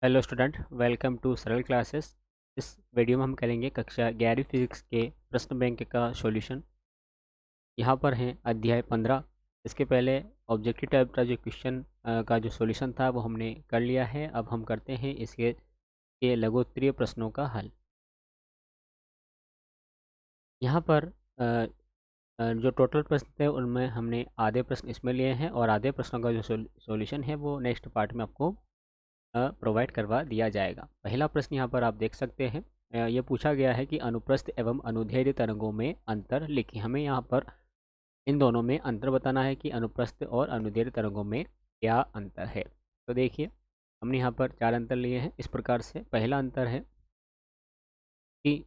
Hello student, welcome to सरल classes. इस video में हम करेंगे कक्षा 11वीं फिजिक्स के प्रश्न बैंक का सॉल्यूशन। यहाँ पर हैं अध्याय 15। इसके पहले ऑब्जेक्टिव टाइप का जो क्वेश्चन का जो सॉल्यूशन था वो हमने कर लिया है। अब हम करते हैं इसके के लघुत्तरीय प्रश्नों का हल। यहाँ पर जो टोटल प्रश्न थे उनमें हमने आधे प्रश्न इसमें लिए हैं और आधे प्रश्नों का जो सॉल्यूशन है वो नेक्स्ट पार्ट में आपको प्रोवाइड करवा दिया जाएगा। पहला प्रश्न यहाँ पर आप देख सकते हैं। ये पूछा गया है कि अनुप्रस्थ एवं अनुदैर्ध्य तरंगों में अंतर लिखें। हमें यहाँ पर इन दोनों में अंतर बताना है कि अनुप्रस्थ और अनुदैर्ध्य तरंगों में क्या अंतर है। तो देखिए, हमने यहाँ पर 4 अंतर लिए हैं इस प्रकार से। पहला अंतर है कि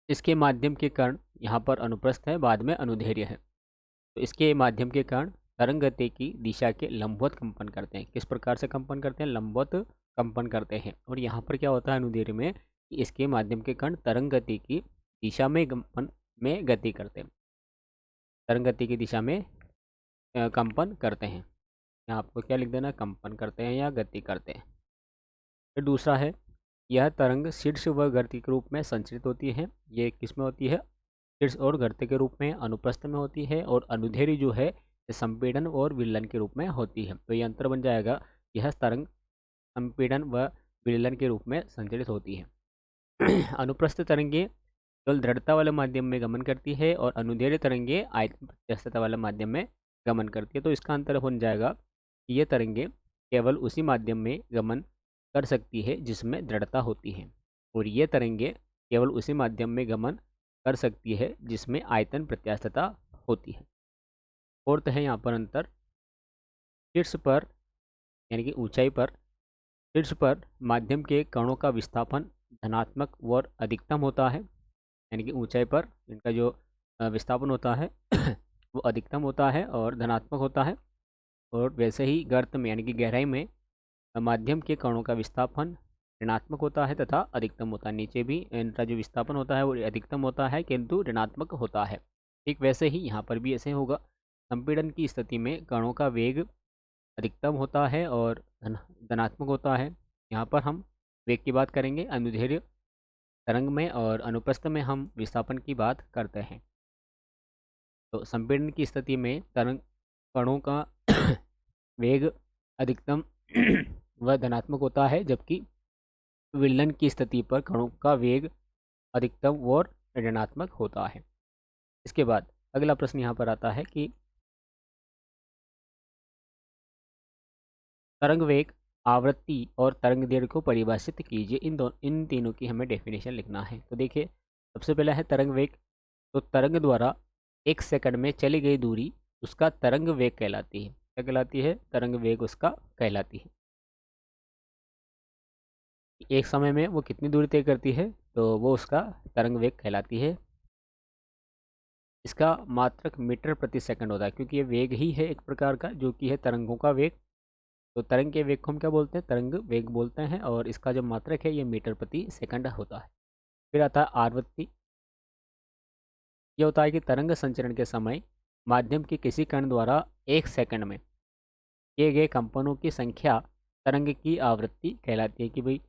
इसके माध्यम के कण यहाँ पर अनुप्रस्थ है, बाद में अनुदैर्ध्य है। तो इसके माध्यम के कण तरंग गति की दिशा के लंबवत कंपन करते हैं। किस प्रकार से कंपन करते हैं? लंबवत कंपन करते हैं। और यहाँ पर क्या होता है अनुदैर्ध्य में कि इसके माध्यम के कण तरंग गति की दिशा में कंपन में गति करते हैं, तरंग गति की दिशा में कंपन करते हैं। यहाँ आपको क्या लिख देना? कंपन करते हैं या गति करते हैं। फिर दूसरा है, यह तरंग शीर्ष व गर्त के रूप में संचरित होती है। ये किस में होती है? शीर्ष और गर्त के रूप में, अनुप्रस्थ में होती है। और अनुदैर्ध्य जो है संपीड़न और विलयन के रूप में होती है। तो ये अंतर बन जाएगा, यह तरंग संपीड़न व विलयन के रूप में संचरित होती है। अनुप्रस्थ तरंगे केवल दृढ़ता वाले माध्यम में गमन करती है और अनुदैर्ध्य तरंगे आयतन प्रत्यास्थता वाले माध्यम में गमन करती है। तो इसका अंतर बन जाएगा कि ये तरंगे केवल उसी माध्यम में गमन कर सकती है जिसमें दृढ़ता होती है, और ये तरंगे केवल उसी माध्यम में गमन कर सकती है जिसमें आयतन प्रत्यास्थता होती है। फोर्थ है यहाँ पर अंतर, शीर्ष पर यानी कि ऊंचाई पर, शीर्ष पर माध्यम के कणों का विस्थापन धनात्मक और अधिकतम होता है। यानी कि ऊंचाई पर इनका जो विस्थापन होता है वो अधिकतम होता है और धनात्मक होता है। और वैसे ही गर्त में यानी कि गहराई में माध्यम के कणों का विस्थापन ऋणात्मक होता है तथा अधिकतम होता है। नीचे भी इनका जो विस्थापन होता है वो अधिकतम होता है किंतु ऋणात्मक होता है। ठीक वैसे ही यहाँ पर भी ऐसे होगा। संपीड़न की स्थिति में कणों का वेग अधिकतम होता है और धनात्मक होता है। यहाँ पर हम वेग की बात करेंगे अनुदैर्ध्य तरंग में, और अनुप्रस्थ में हम विस्थापन की बात करते हैं। तो संपीड़न की स्थिति में तरंग कणों का वेग अधिकतम व धनात्मक होता है, जबकि विलयन की स्थिति पर कणों का वेग अधिकतम और ऋणात्मक होता है। इसके बाद अगला प्रश्न यहाँ पर आता है कि तरंग वेग, आवृत्ति और तरंग दैर्ध्य को परिभाषित कीजिए। इन तीनों की हमें डेफिनेशन लिखना है। तो देखिए, सबसे पहला है तरंग वेग। तो तरंग द्वारा 1 सेकंड में चली गई दूरी उसका तरंग वेग कहलाती है। क्या कहलाती है? तरंग वेग उसका कहलाती है। एक समय में वो कितनी दूरी तय करती है तो वो उसका तरंग वेग कहलाती है। इसका मात्रक मीटर प्रति सेकंड होता है, क्योंकि ये वेग ही है एक प्रकार का जो कि है तरंगों का वेग। तो तरंग के वेग को हम क्या बोलते हैं? तरंग वेग बोलते हैं। और इसका जो मात्रक है ये मीटर प्रति सेकंड होता है। फिर आता है आवृत्ति। यह होता है कि तरंग संचरण के समय माध्यम के किसी कण द्वारा 1 सेकंड में किए गए कंपनों की संख्या तरंग की आवृत्ति कहलाती है। कि भाई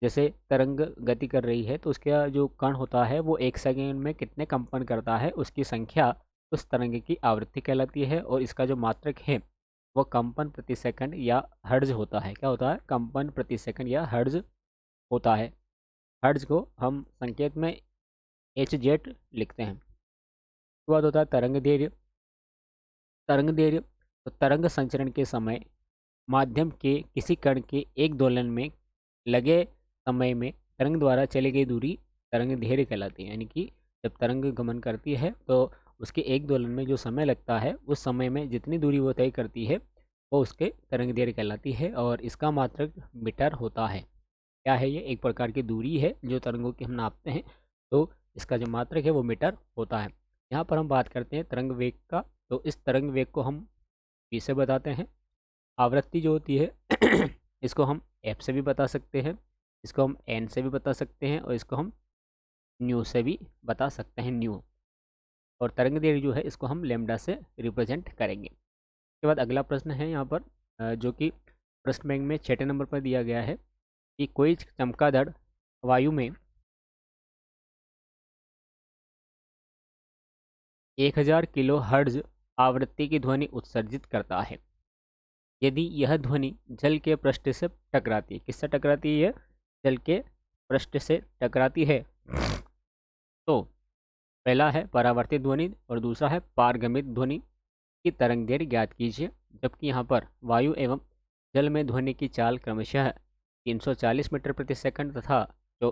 जैसे तरंग गति कर रही है तो उसका जो कण होता है वो 1 सेकंड में कितने कंपन करता है उसकी संख्या उस तरंग की आवृत्ति कहलाती है। और इसका जो मात्रक है वो कंपन प्रति सेकंड या हर्ट्ज होता है। क्या होता है? कंपन प्रति सेकंड या हर्ट्ज होता है। हर्ट्ज को हम संकेत में एच जेट लिखते हैं। उसके बाद होता है तरंग दैर्ध्य। तरंग दैर्ध्य तो तरंग संचरण के समय माध्यम के किसी कण के एक दोलन में लगे समय में तरंग द्वारा चली गई दूरी तरंग दैर्ध्य कहलाती है। यानी कि जब तरंग गमन करती है तो उसके एक दोलन में जो समय लगता है उस समय में जितनी दूरी वो तय करती है वो उसके तरंग दैर्ध्य कहलाती है। और इसका मात्रक मीटर होता है। क्या है ये? एक प्रकार की दूरी है जो तरंगों की हम नापते हैं। तो इसका जो मात्रक है वो मीटर होता है। यहाँ पर हम बात करते हैं तरंग वेग का। तो इस तरंग वेग को हम v से बताते हैं। आवृत्ति जो होती है इसको हम f से भी बता सकते हैं, इसको हम n से भी बता सकते हैं, और इसको हम न्यू से भी बता सकते हैं, न्यू। और तरंग दैर्ध्य जो है इसको हम लेमडा से रिप्रेजेंट करेंगे। उसके बाद अगला प्रश्न है यहाँ पर जो कि प्रश्न बैंक में 6 नंबर पर दिया गया है कि कोई चमगादड़ वायु में 1000 किलो हर्ट्ज आवृत्ति की ध्वनि उत्सर्जित करता है यदि यह ध्वनि जल के पृष्ठ से टकराती है। किससे टकराती है? जल के पृष्ठ से टकराती है। तो पहला है परावर्तित ध्वनि और दूसरा है पारगमित ध्वनि की तरंग दैर्घ्य ज्ञात कीजिए। जबकि यहाँ पर वायु एवं जल में ध्वनि की चाल क्रमशः 340 मीटर प्रति सेकंड तथा जो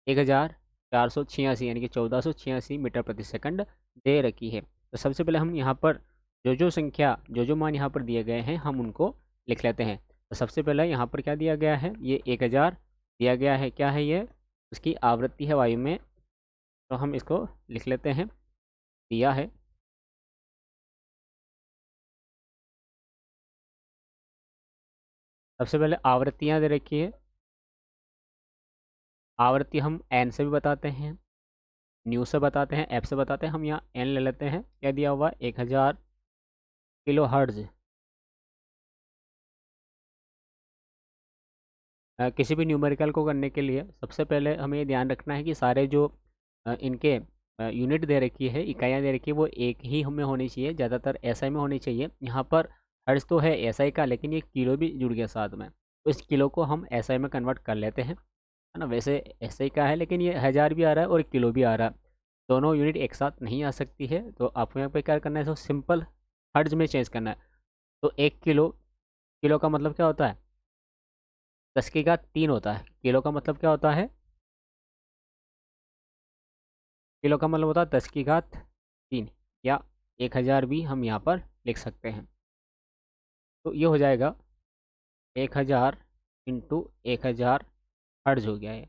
1486 यानी कि 1486 मीटर प्रति सेकंड दे रखी है। तो सबसे पहले हम यहाँ पर जो मान यहाँ पर दिए गए हैं हम उनको लिख लेते हैं। तो सबसे पहले यहाँ पर क्या दिया गया है? ये 1000 दिया गया है। क्या है ये? उसकी आवृत्ति है वायु में, तो हम इसको लिख लेते हैं। दिया है सबसे पहले आवृत्तियाँ दे रखी है। आवृत्ति हम एन से भी बताते हैं, न्यू से बताते हैं, एफ से बताते हैं। हम यहाँ एन ले लेते हैं। क्या दिया हुआ? 1000 किलो हर्ट्ज। किसी भी न्यूमेरिकल को करने के लिए सबसे पहले हमें ये ध्यान रखना है कि सारे जो इनके यूनिट दे रखी है, इकाइयाँ दे रखी है, वो एक ही हमें होनी चाहिए, ज़्यादातर एसआई में होनी चाहिए। यहाँ पर हर्ट्ज तो है एसआई का, लेकिन ये किलो भी जुड़ गया साथ में, तो इस किलो को हम एसआई में कन्वर्ट कर लेते हैं, है ना। वैसे एसआई का है लेकिन ये 1000 भी आ रहा है और किलो भी आ रहा है, दोनों यूनिट एक साथ नहीं आ सकती है। तो आपको यहाँ पे क्या करना है? तो सिंपल हर्ट्ज में चेंज करना है। तो 1 किलो, किलो का मतलब क्या होता है? 10 की घात 3 होता है। किलो का मतलब क्या होता है? किलो का मतलब होता है 10 की घात 3, या 1000 भी हम यहाँ पर लिख सकते हैं। तो ये हो जाएगा 1000 इंटू 1000 हर्ट्ज हो गया है।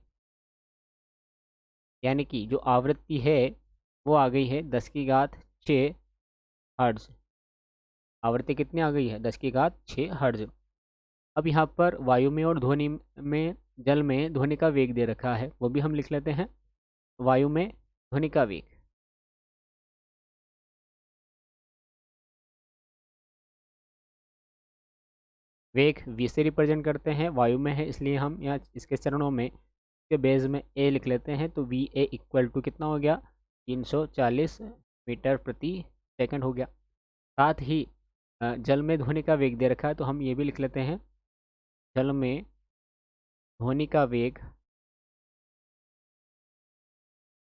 यानी कि जो आवृत्ति है वो आ गई है 10 की घात 6 हर्ट्ज। आवृत्ति कितनी आ गई है? 10 की घात 6 हर्ट्ज। अब यहाँ पर वायु में और ध्वनि में, जल में ध्वनि का वेग दे रखा है, वो भी हम लिख लेते हैं। वायु में ध्वनि का वेग, वेग v से रिप्रेजेंट करते हैं, वायु में है इसलिए हम यहाँ इसके चरणों में के बेस में a लिख लेते हैं। तो वी ए इक्वल टू कितना हो गया? 340 मीटर प्रति सेकंड हो गया। साथ ही जल में ध्वनि का वेग दे रखा है, तो हम ये भी लिख लेते हैं। जल में ध्वनि का वेग,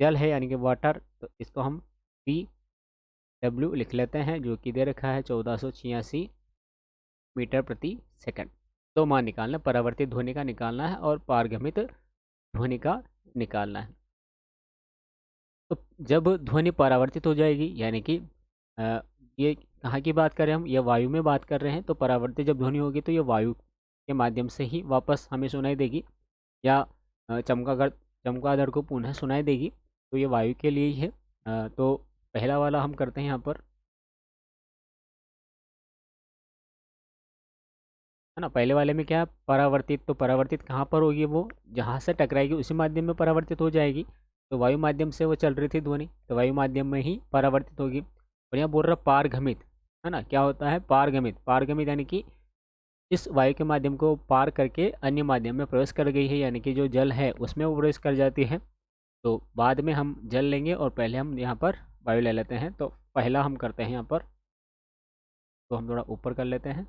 जल है यानी कि वाटर, तो इसको हम वी डब्ल्यू लिख लेते हैं, जो कि दे रखा है 1486 मीटर प्रति सेकंड। तो मान निकालना, परावर्तित ध्वनि का निकालना है और पारगमित ध्वनि का निकालना है। तो जब ध्वनि परावर्तित हो जाएगी, यानी कि अ, ये कहाँ की बात कर रहे हैं हम? ये वायु में बात कर रहे हैं। तो परावर्तित जब ध्वनि होगी तो ये वायु के माध्यम से ही वापस हमें सुनाई देगी, या चमगादड़ को पुनः सुनाई देगी। तो ये वायु के लिए ही है। तो पहला वाला हम करते हैं यहाँ पर, है ना। पहले वाले में क्या है? परावर्तित। तो परावर्तित कहाँ पर होगी? वो जहाँ से टकराएगी उसी माध्यम में परावर्तित हो जाएगी। तो वायु माध्यम से वो चल रही थी ध्वनि, तो वायु माध्यम में ही परावर्तित होगी। और यहाँ बोल रहा पारगमित, है ना। क्या होता है? पारगमित। पारगमित यानी कि इस वायु के माध्यम को पार करके अन्य माध्यम में प्रवेश कर गई है, यानी कि जो जल है उसमें वो प्रवेश कर जाती है। तो बाद में हम जल लेंगे और पहले हम यहाँ पर वायु ले लेते हैं। तो पहला हम करते हैं यहाँ पर, तो हम थोड़ा ऊपर कर लेते हैं।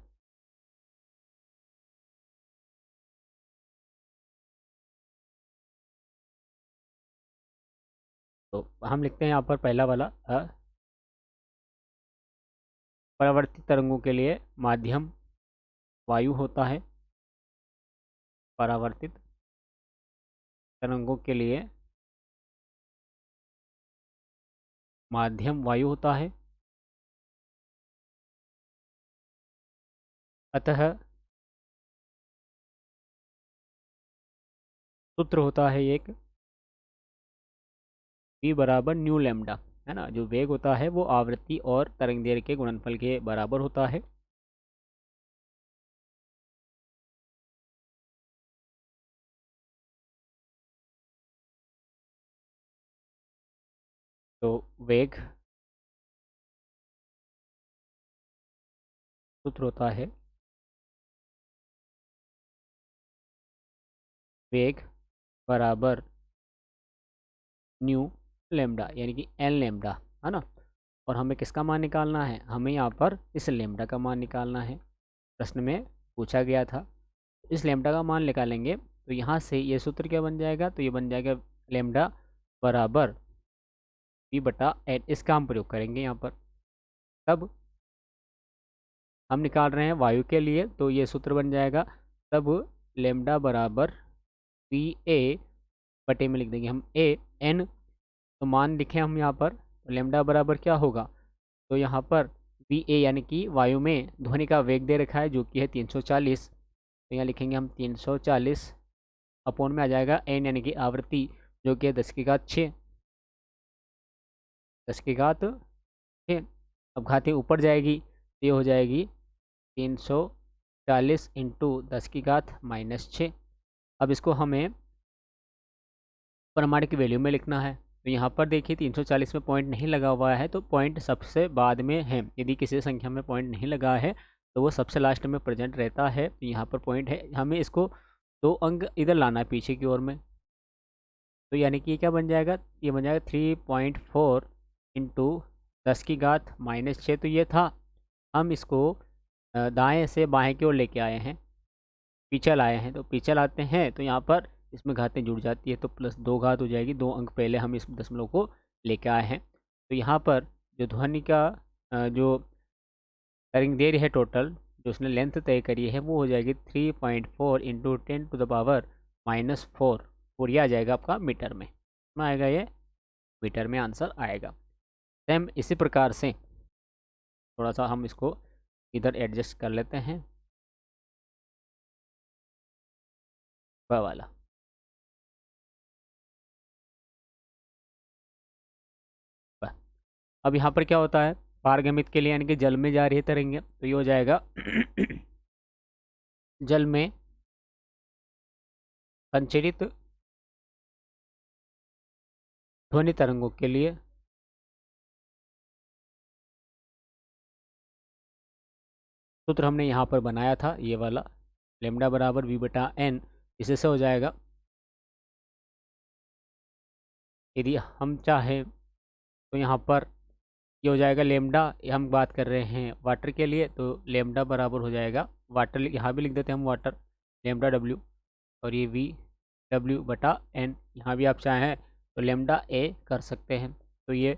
तो हम लिखते हैं यहाँ पर पहला वाला, परावर्तित तरंगों के लिए माध्यम वायु होता है। परावर्तित तरंगों के लिए माध्यम वायु होता है। अतः सूत्र होता है एक, v बराबर न्यू लेमडा, है ना। जो वेग होता है वो आवृत्ति और तरंग दैर्घ्य के गुणनफल के बराबर होता है। तो वेग सूत्र होता है वेग बराबर न्यू लेमडा यानी कि एन लेमडा, है ना। और हमें किसका मान निकालना है, हमें यहाँ पर इस लेमडा का मान निकालना है, प्रश्न में पूछा गया था। इस लेमडा का मान निकालेंगे तो यहाँ से ये सूत्र क्या बन जाएगा, तो ये बन जाएगा लेमडा बराबर वी बटा एन। इसका हम प्रयोग करेंगे यहाँ पर। तब हम निकाल रहे हैं वायु के लिए, तो ये सूत्र बन जाएगा तब लेमडा बराबर वी ए बटे में लिख देंगे हम ए एन। तो मान लिखे हम यहाँ पर, तो लेमडा बराबर क्या होगा, तो यहाँ पर वी ए यानी कि वायु में ध्वनि का वेग दे रखा है जो कि है 340। तो यहाँ लिखेंगे हम 340 अपोन में आ जाएगा एन यानी कि आवृत्ति जो कि है 10 की घात 6। 10 की घात 6 अब घातें ऊपर जाएगी तो ये हो जाएगी 340 इंटू 10 की घात -6। अब इसको हमें परिमाण की वैल्यू में लिखना है। तो यहाँ पर देखिए 340 में पॉइंट नहीं लगा हुआ है, तो पॉइंट सबसे बाद में है। यदि किसी संख्या में पॉइंट नहीं लगा है तो वो सबसे लास्ट में प्रेजेंट रहता है। तो यहाँ पर पॉइंट है, हमें इसको 2 अंक इधर लाना है पीछे की ओर में। तो यानी कि ये क्या बन जाएगा, ये बन जाएगा 3.4 इंटू 10 की घात -6। तो ये था, हम इसको दाएं से बाएं की ओर लेके आए हैं, पीछे लाए हैं। तो पीछे लाते हैं तो यहाँ पर इसमें घातें जुड़ जाती है, तो +2 घात हो जाएगी। 2 अंक पहले हम इस दशमलव को लेके आए हैं। तो यहाँ पर जो ध्वनि का जो तरंग देरी है टोटल, जो उसने लेंथ तय करी है, वो हो जाएगी 3.4 इंटू 10⁻⁴ और ये आ जाएगा आपका मीटर में आएगा, ये मीटर में आंसर आएगा। सेम इसी प्रकार से थोड़ा सा हम इसको इधर एडजस्ट कर लेते हैं, वह वाला। अब यहाँ पर क्या होता है, पारगमित के लिए यानी कि जल में जा रही है तरंगे, तो ये हो जाएगा जल में संचरित ध्वनि तरंगों के लिए सूत्र हमने यहाँ पर बनाया था, ये वाला लेमडा बराबर वी बटा एन। इसी से हो जाएगा, यदि हम चाहें तो यहाँ पर ये हो जाएगा लेमडा। हम बात कर रहे हैं वाटर के लिए, तो लेमडा बराबर हो जाएगा वाटर, यहाँ भी लिख देते हैं हम वाटर, लेमडा डब्ल्यू। और ये वी डब्ल्यू बटा एन, यहाँ भी आप चाहें तो लेमडा ए कर सकते हैं। तो ये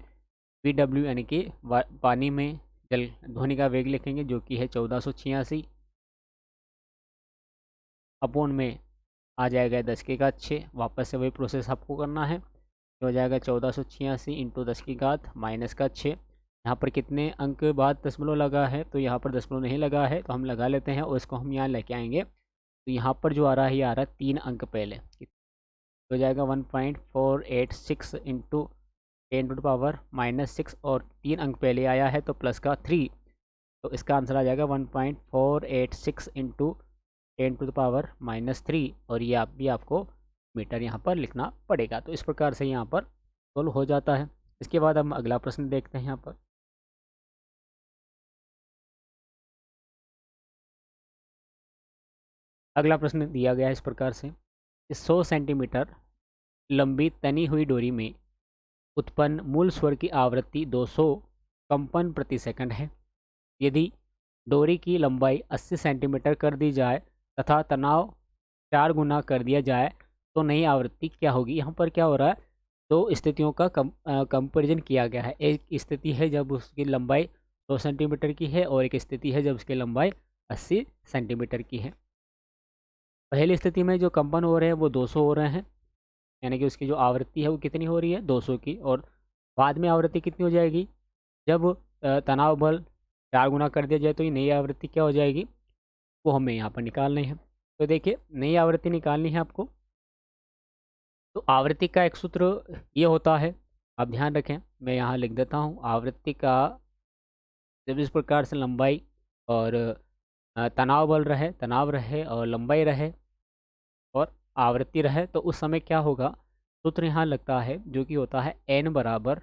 वी डब्ल्यू यानी कि पानी में जल ध्वनि का वेग लिखेंगे जो कि है 1486 अपोन में आ जाएगा 10 की घात 6। वापस से वही प्रोसेस आपको करना है। तो हो जाएगा 1486 इंटू 10 की घात -6। यहाँ पर कितने अंक बाद दशमलव लगा है, तो यहाँ पर दशमलव नहीं लगा है, तो हम लगा लेते हैं और इसको हम यहाँ लेके आएंगे। तो यहाँ पर जो आ रहा है, ये आ रहा है 3 अंक पहले, तो हो जाएगा 1.486 इंटू 10⁻⁻6 और 3 अंक पहले आया है तो प्लस का 3। तो इसका आंसर आ जाएगा 1.486 इंटू 10⁻⁻3। और ये आप भी आपको मीटर यहाँ पर लिखना पड़ेगा। तो इस प्रकार से यहाँ पर सोल्व हो जाता है। इसके बाद हम अगला प्रश्न देखते हैं। यहाँ पर अगला प्रश्न दिया गया है इस प्रकार से, 100 सेंटीमीटर लंबी तनी हुई डोरी में उत्पन्न मूल स्वर की आवृत्ति 200 कंपन प्रति सेकंड है। यदि डोरी की लंबाई 80 सेंटीमीटर कर दी जाए तथा तनाव 4 गुना कर दिया जाए तो नई आवृत्ति क्या होगी। यहाँ पर क्या हो रहा है, दो स्थितियों का कंपेरिजन किया गया है। एक स्थिति है जब उसकी लंबाई 100 सेंटीमीटर की है और एक स्थिति है जब उसकी लंबाई 80 सेंटीमीटर की है। पहली स्थिति में जो कंपन हो रहे हैं वो 200 हो रहे हैं, यानी कि उसकी जो आवृत्ति है वो कितनी हो रही है, 200 की। और बाद में आवृत्ति कितनी हो जाएगी, जब तनाव बल 4 गुना कर दिया जाए तो ये नई आवृत्ति क्या हो जाएगी, वो हमें यहाँ पर निकालनी है। तो देखिए नई आवृत्ति निकालनी है आपको, तो आवृत्ति का एक सूत्र ये होता है, आप ध्यान रखें, मैं यहाँ लिख देता हूँ। आवृत्ति का जब इस प्रकार से लंबाई और तनाव बल रहे, तनाव रहे और लंबाई रहे और आवृत्ति रहे, तो उस समय क्या होगा, सूत्र यहाँ लगता है जो कि होता है n बराबर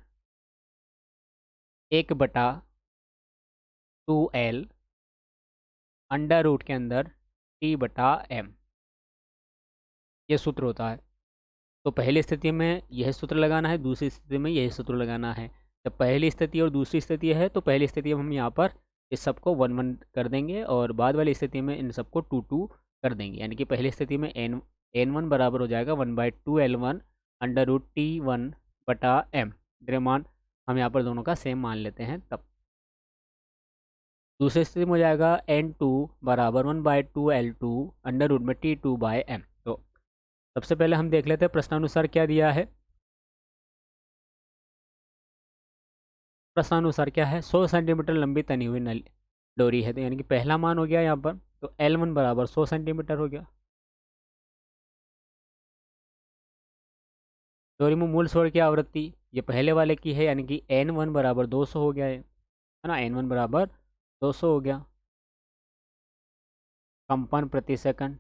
1/2L अंडर रूट के अंदर T/m। ये सूत्र होता है। तो पहली स्थिति में यह सूत्र लगाना है, दूसरी स्थिति में यही सूत्र लगाना है। जब पहली स्थिति और दूसरी स्थिति है तो पहली स्थिति में हम यहाँ पर इस सबको 1 1 कर देंगे और बाद वाली स्थिति में इन सबको 2 2 कर देंगे। यानी कि पहली स्थिति में n1 बराबर हो जाएगा 1/2 L1 √T1/m। द्रव्यमान हम यहाँ पर दोनों का सेम मान लेते हैं तब। दूसरी स्थिति में हो जाएगा n2 बराबर 1/2 L2 √T2/m। तो सबसे पहले हम देख लेते हैं प्रश्नानुसार क्या दिया है। प्रश्नानुसार क्या है, 100 सेंटीमीटर लंबी तनी हुई नली डोरी है। तो यानी कि पहला मान हो गया यहाँ पर, तो L1 बराबर 100 सेंटीमीटर हो गया। डोरी में मूल स्वर की आवृत्ति ये पहले वाले की है, यानी कि N1 बराबर 200 हो गया है ना। N1 बराबर 200 हो गया। कंपन प्रति सेकंड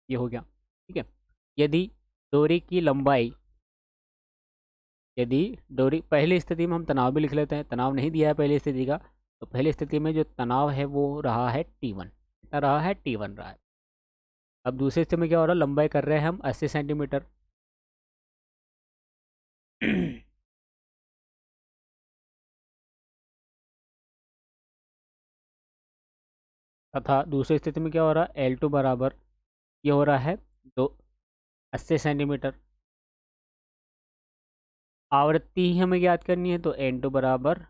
ये हो गया, ठीक है। यदि डोरी की लंबाई, यदि डोरी, पहली स्थिति में हम तनाव भी लिख लेते हैं, तनाव नहीं दिया है पहली स्थिति का, तो पहली स्थिति में जो तनाव है वो रहा है T1, कितना रहा है, T1 रहा है। अब दूसरी स्थिति में क्या हो रहा है, लंबाई कर रहे हैं हम 80 सेंटीमीटर तथा दूसरी स्थिति में क्या हो रहा है, L2 बराबर ये हो रहा है 80 सेंटीमीटर। आवृत्ति ही हमें ज्ञात करनी है, तो N2 बराबर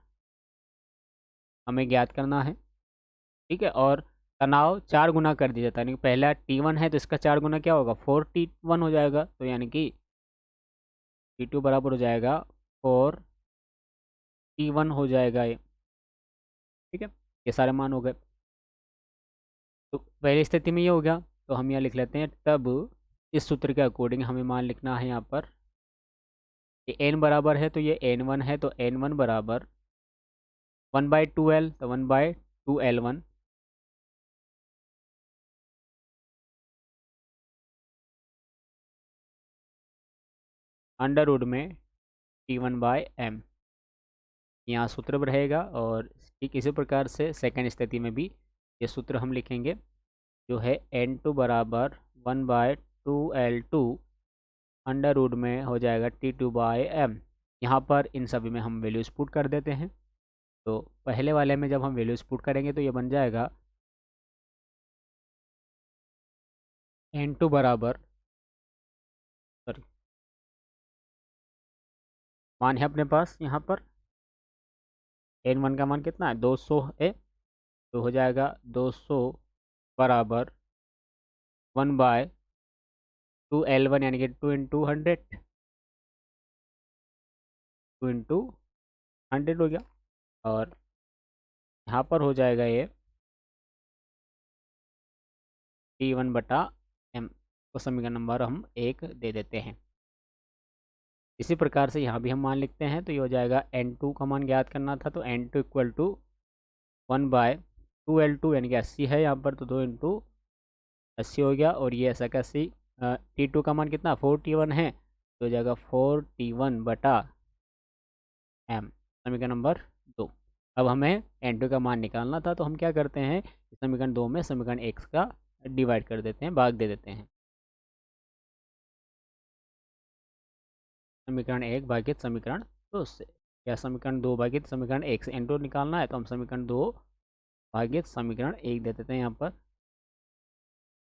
हमें ज्ञात करना है, ठीक है। और तनाव 4 गुना कर दिया जाता है, यानी कि पहला T1 है तो इसका 4 गुना क्या होगा, 4T1 हो जाएगा। तो यानी कि T2 बराबर हो जाएगा 4T1 हो जाएगा ये, ठीक है। ये सारे मान हो गए। तो पहली स्थिति में ये हो गया, तो हम यहाँ लिख लेते हैं। तब इस सूत्र के अकॉर्डिंग हमें मान लिखना है यहाँ पर, ये n बराबर है तो ये n1 है, तो n1 बराबर 1/2L, तो 1/2L1 अंडर रूट में T1/m यहाँ सूत्र रहेगा। और ठीक इसी प्रकार से सेकंड स्थिति में भी ये सूत्र हम लिखेंगे, जो है n2 बराबर 1/2L2 अंडर रूट में हो जाएगा T2/m। यहाँ पर इन सभी में हम वैल्यूज पुट कर देते हैं। तो पहले वाले में जब हम वैल्यूज पुट करेंगे तो ये बन जाएगा n2 बराबर, सॉरी, मान है अपने पास यहाँ पर n1 का मान कितना है, 200 है, तो हो जाएगा 200 बराबर 1/2L1, यानी कि 2 × 100, 2 × 100 हो गया। और यहाँ पर हो जाएगा ये T1/m को समीकरण नंबर हम 1 दे देते हैं। इसी प्रकार से यहाँ भी हम मान लिखते हैं, तो ये हो जाएगा n2 का मान ज्ञात करना था, तो n2 इक्वल टू 1/2L2, यानी कि 80 है यहाँ पर, तो 2 × 80 हो गया। और ये ऐसा का 80, T2 का मान कितना 4T1 है, तो हो जाएगा 4T1/m, समीकरण नंबर 2। अब हमें n2 का मान निकालना था, तो हम क्या करते हैं, समीकरण 2 में समीकरण 1 का डिवाइड कर देते हैं, भाग दे देते हैं। समीकरण 1 भागित समीकरण 2 से, या समीकरण 2 भागित समीकरण 1 से n2 निकालना है, तो हम समीकरण 2 भागित समीकरण 1 दे देते हैं यहाँ पर।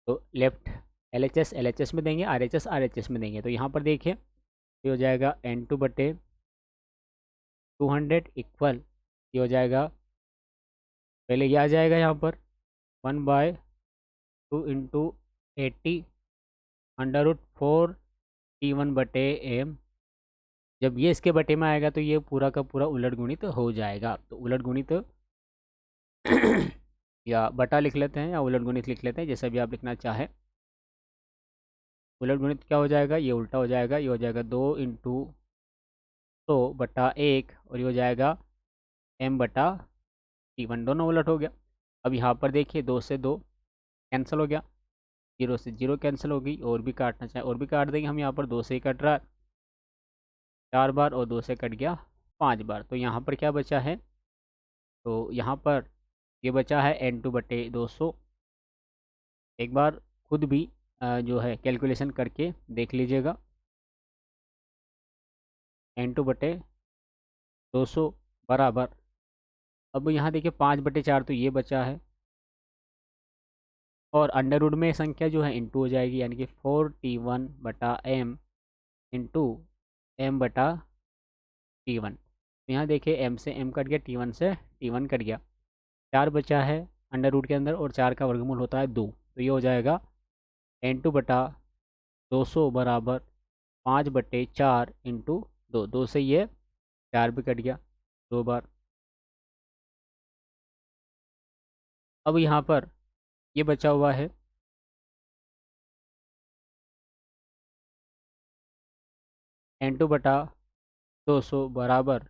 तो लेफ्ट LHS में देंगे, RHS में देंगे। तो यहाँ पर देखिए ये हो जाएगा n2/200 इक्वल, ये हो जाएगा, पहले ये आ जाएगा यहाँ पर 1/2 × 80 √4T1/m। जब ये इसके बटे में आएगा तो ये पूरा का पूरा उलट गुणित हो जाएगा। तो उलट गुणित या बटा लिख लेते हैं, या उलट गुणित लिख लेते हैं, जैसा भी आप लिखना चाहें। उलट गुणित क्या हो जाएगा, ये उल्टा हो जाएगा, ये हो जाएगा 2 × 100/1, और ये हो जाएगा m/T1, दोनों उलट हो गया। अब यहाँ पर देखिए 2 से 2 कैंसिल हो गया, 0 से 0 कैंसिल हो गई, और भी काटना चाहे और भी काट देंगे हम। यहाँ पर 2 से ही कट रहा है 4 बार, और 2 से कट गया 5 बार। तो यहाँ पर क्या बचा है, तो यहाँ पर ये बचा है n2/200, एक बार खुद भी जो है कैलकुलेशन करके देख लीजिएगा। N2/200 बराबर, अब यहाँ देखिए 5/4 तो ये बचा है, और अंडर रूट में संख्या जो है इंटू हो जाएगी, यानी कि 4T1/m इंटू m/T1। तो यहाँ देखिए m से m कट गया, T1 से T1 कट गया, 4 बचा है अंडर रूट के अंदर, और 4 का वर्गमूल होता है 2, तो ये हो जाएगा N2/200 बराबर 5/4 इंटू 2, 2 से ये 4 भी कट गया 2 बार। अब यहाँ पर ये बचा हुआ है N2/200 बराबर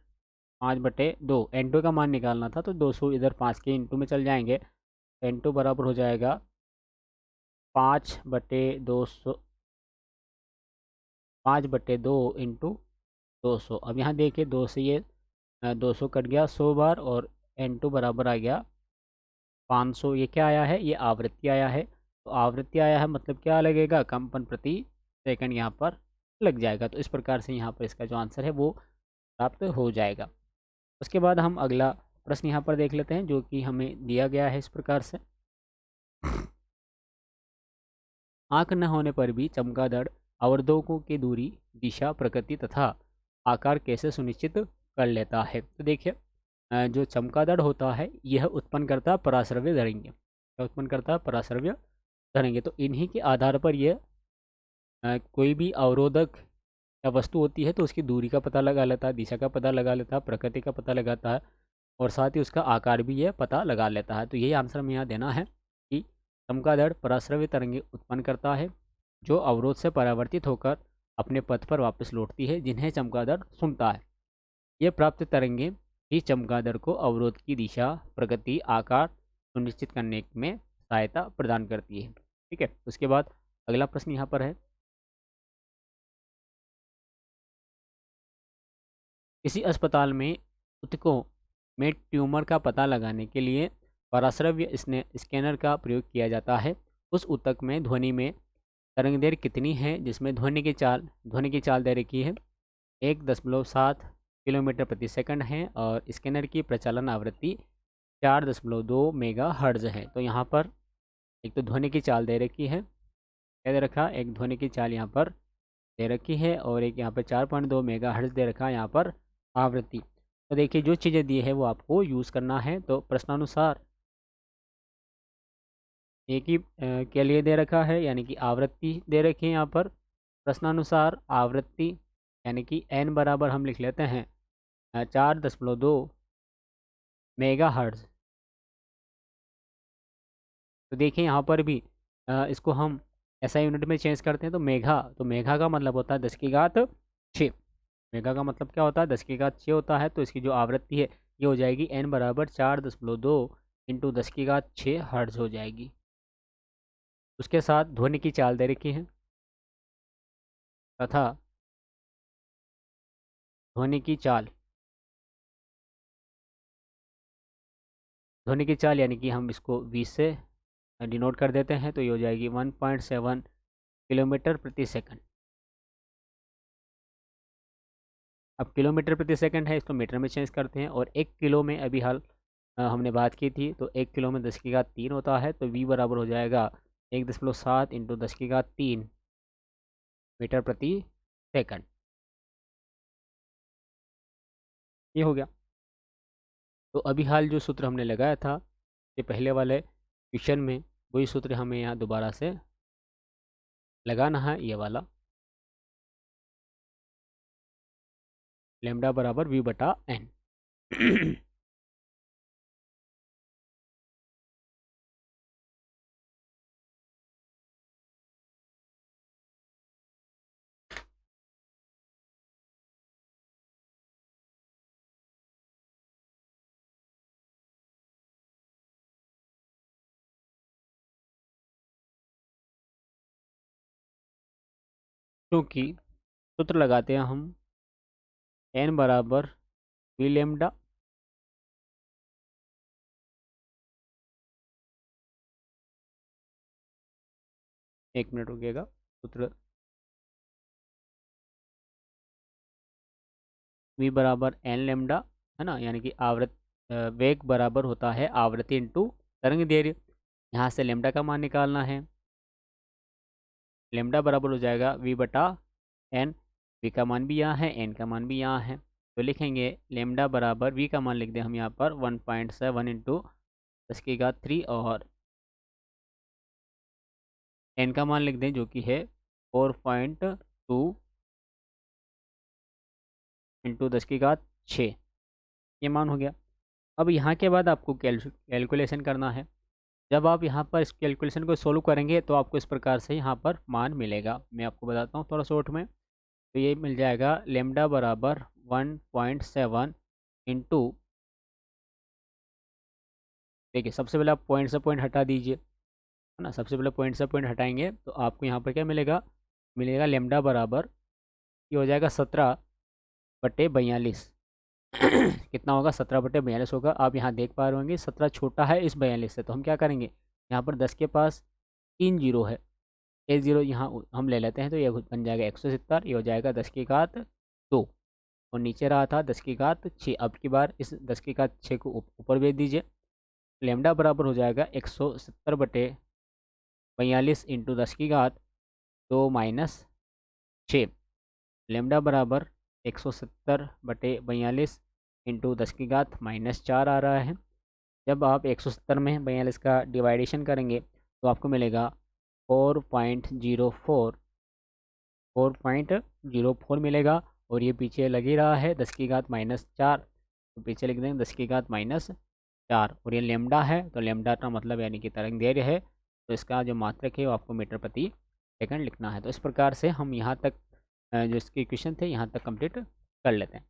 5/2, N2 का मान निकालना था तो 200 इधर 5 के इंटू में चल जाएंगे, N2 बराबर हो जाएगा 5/200, 5/2 इंटू 200। अब यहाँ देखिए 2 से ये 200 कट गया 100 बार, और N2 बराबर आ गया 500। ये क्या आया है, ये आवृत्ति आया है, तो आवृत्ति आया है मतलब क्या लगेगा, कंपन प्रति सेकंड यहाँ पर लग जाएगा। तो इस प्रकार से यहाँ पर इसका जो आंसर है वो प्राप्त हो जाएगा। उसके बाद हम अगला प्रश्न यहाँ पर देख लेते हैं, जो कि हमें दिया गया है इस प्रकार से। आँख न होने पर भी चमगादड़ अवरोधकों की दूरी, दिशा, प्रकृति तथा आकार कैसे सुनिश्चित कर लेता है। तो देखिए जो चमगादड़ होता है यह उत्पन्न करता है पराश्रव्य तरंगे, क्या उत्पन्न करता है, पराश्रव्य तरंगे। तो इन्हीं के आधार पर यह कोई भी अवरोधक या वस्तु होती है तो उसकी दूरी का पता लगा लेता है, दिशा का पता लगा लेता है, प्रकृति का पता लगाता है, और साथ ही उसका आकार भी यह पता लगा लेता है। तो यही आंसर हमें यहाँ देना है कि चमगादड़ पराश्रव्य तरंगे उत्पन्न करता है जो अवरोध से परावर्तित होकर अपने पथ पर वापस लौटती है, जिन्हें चमगादड़ सुनता है। ये प्राप्त तरंगे ही चमगादड़ को अवरोध की दिशा, प्रगति, आकार सुनिश्चित करने में सहायता प्रदान करती है। ठीक है, उसके बाद अगला प्रश्न यहाँ पर है, किसी अस्पताल में ऊतकों में ट्यूमर का पता लगाने के लिए पराश्रव्य स्कैनर का प्रयोग किया जाता है। उस ऊतक में ध्वनि में तरंग दैर्घ्य कितनी है, जिसमें ध्वनि की चाल दे रखी है 1.7 किलोमीटर प्रति सेकंड है, और स्कैनर की प्रचालन आवृत्ति 4.2 मेगा हर्ट्ज है। तो यहाँ पर एक तो ध्वनि की चाल दे रखी है, क्या दे रखा, एक ध्वनि की चाल यहाँ पर दे रखी है, और एक यहाँ पर 4.2 मेगा हर्ट्ज दे रखा है यहाँ पर आवृत्ति। तो देखिए जो चीज़ें दी है वो आपको यूज़ करना है। तो प्रश्नानुसार एक ही के लिए दे रखा है, यानी कि आवृत्ति दे रखी है यहाँ पर। प्रश्नानुसार आवृत्ति यानी कि n बराबर हम लिख लेते हैं 4.2 मेगा हर्ट्ज। तो देखिए यहाँ पर भी इसको हम SI यूनिट में चेंज करते हैं, तो मेगा का मतलब होता है 10⁻6। मेगा का मतलब क्या होता है, 10⁻6 होता है। तो इसकी जो आवृत्ति है ये हो जाएगी n बराबर 4.2 इंटू 10⁻6 हर्ट्ज हो जाएगी। उसके साथ ध्वनि की चाल दे रखी है तथा ध्वनि की चाल, यानी कि हम इसको 20 से डिनोट कर देते हैं, तो ये हो जाएगी 1.7 किलोमीटर प्रति सेकंड। अब किलोमीटर प्रति सेकंड है, इसको मीटर में चेंज करते हैं, और 1 किलो में अभी हाल हमने बात की थी, तो 1 किलो में 10⁻3 होता है, तो v बराबर हो जाएगा 1.7 इंटू 10⁻3 मीटर प्रति सेकंड। ये हो गया। तो अभी हाल जो सूत्र हमने लगाया था ये पहले वाले क्वेश्चन में, वही सूत्र हमें यहाँ दोबारा से लगाना है, ये वाला लैम्डा बराबर v/n। क्योंकि सूत्र लगाते हैं हम n बराबर v लैम्डा एक मिनट रुकिएगा। सूत्र v बराबर एन लेमडा, है ना, यानी कि वेग बराबर होता है आवृत्ति इंटू तरंग दैर्घ्य। यहाँ से लेमडा का मान निकालना है। लेमडा बराबर हो जाएगा v बटा एन। v का मान भी यहाँ है, n का मान भी यहाँ है, तो लिखेंगे लेमडा बराबर v का मान लिख दें हम यहाँ पर 1.7 इंटू 10⁻³ और n का मान लिख दें जो कि है 4.2 इंटू 10⁻⁶। ये मान हो गया। अब यहाँ के बाद आपको कैलकुलेशन करना है। जब आप यहाँ पर इस कैलकुलेशन को सोल्व करेंगे तो आपको इस प्रकार से यहाँ पर मान मिलेगा। मैं आपको बताता हूँ थोड़ा शॉर्ट में। तो ये मिल जाएगा लेमडा बराबर 1.7 इंटू, देखिए सबसे पहले आप पॉइंट से पॉइंट हटा दीजिए, है ना। सबसे पहले पॉइंट से पॉइंट हटाएंगे तो आपको यहाँ पर क्या मिलेगा, मिलेगा लेमडा बराबर, ये हो जाएगा 17/42। कितना होगा, 17/42 होगा। आप यहाँ देख पा रहे होंगे 17 छोटा है इस 42 से, तो हम क्या करेंगे, यहाँ पर 10 के पास 3 जीरो है, एक जीरो यहाँ हम ले लेते हैं, तो ये बन जाएगा 170। ये हो जाएगा 10⁻²। और नीचे रहा था 10⁻6। अब की बार इस 10⁻6 को ऊपर भेज दीजिए। लेमडा बराबर हो जाएगा 170/42 इंटू 10⁻² लेमडा बराबर 170/42 इंटू 10⁻⁻4 आ रहा है। जब आप 170 में 42 का डिवाइडेशन करेंगे तो आपको मिलेगा 4.04 मिलेगा। और ये पीछे लग ही रहा है 10⁻⁻4, तो पीछे लिख देंगे 10⁻⁻4। और ये लेमडा है, तो लेमडा का मतलब यानी कि तरंग दैर्घ्य है, तो इसका जो मात्रक है वो आपको मीटर प्रति सेकंड लिखना है। तो इस प्रकार से हम यहाँ तक जो इसके इक्वेशन थे यहाँ तक कंप्लीट कर लेते हैं।